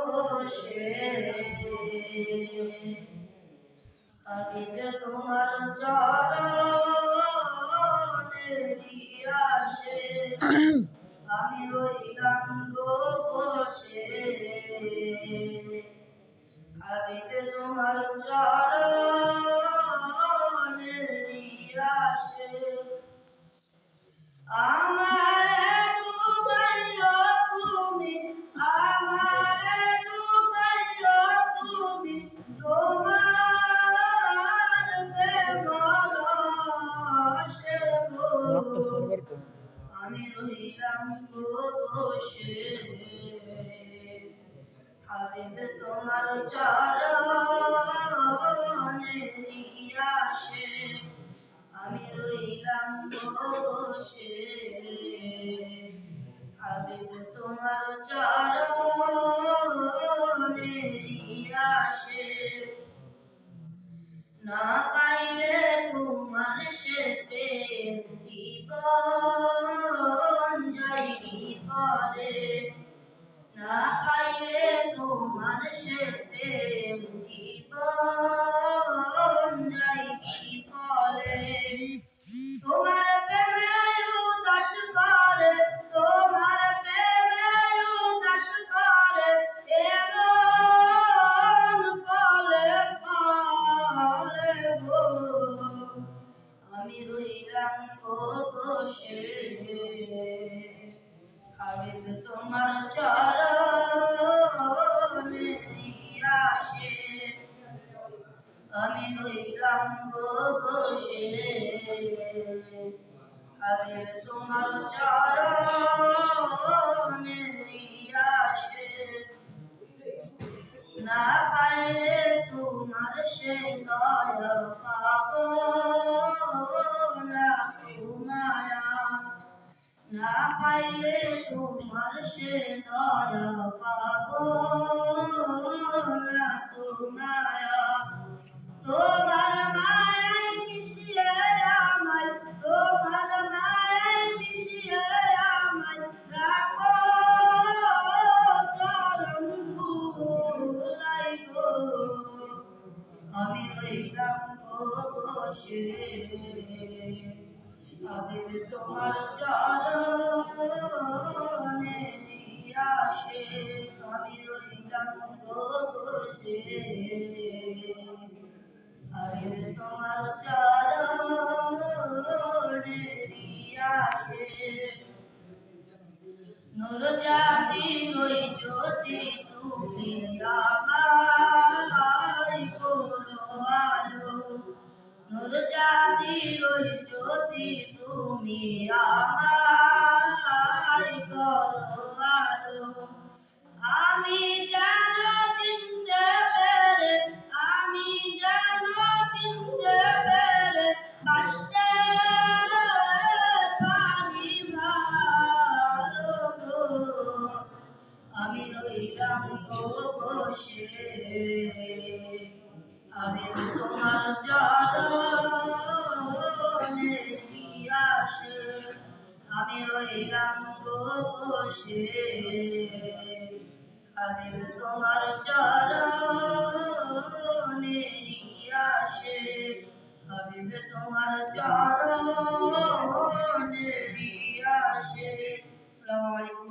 বসে হাবিবে তোমার চরণেরই আসে আমি রইলাম গো বসে হাবিবে তোমার চরণেরই আসে আমারে ডুবাইও তুমি আমারে ডুবাইও তুমি তোমার প্রেম রসে গো আমি রইলাম গো বসে হাবিবে তোমার চরণেরই আসে আমি রইলাম বসে হাবিব তোমার চরণেরই আসে না পাইলে তোমার সে প্রেম জীবন যাই ফলে না পাইলে তোমার সে প্রেম জীবন যাই ফলে তোমার প্রেমে উদাস করে তোমার প্রেমে উদাস করে এমন ফলে ফলে গো আমি রইলাম গো বসে হাবিব তোমার চরণেরই আসে আমি রইলাম গো বসে হাবিব তোমার চরণেরই আসে না পাইলে তোমার সে দয়া পাবো না মায়া না পাইলে তোমার সে দয়া পাবো না মায়া তোমার মায়ায় মিশিয়ে আমায় তোমার মায়ায় মিশিয়ে আমায় রাখো চরণ ধুলাই গো আমি রইলাম গো বসে হাবিব তোমার চরণেরই আসে আমি রইলাম গো বসে হাবিব তোমার চরণেরই আসে নূর জাতির ওই জ্যোতি তুমি আমায় করো আলো নূর জাতির ওই জ্যোতি তুমি আমায় করো আলো আমি যেন চিনতে পেরে আমি যেন চিনতে পেরে বাঁচতে পারি ভালো গো আমি রইলাম গো বসে আমি তোমার চরণেরই আসে আমি রইলাম গো বসে আমি তোমার চরণেরই আসে আমি তোমার চরণেরই আসে। আসসালামু আলাইকুম।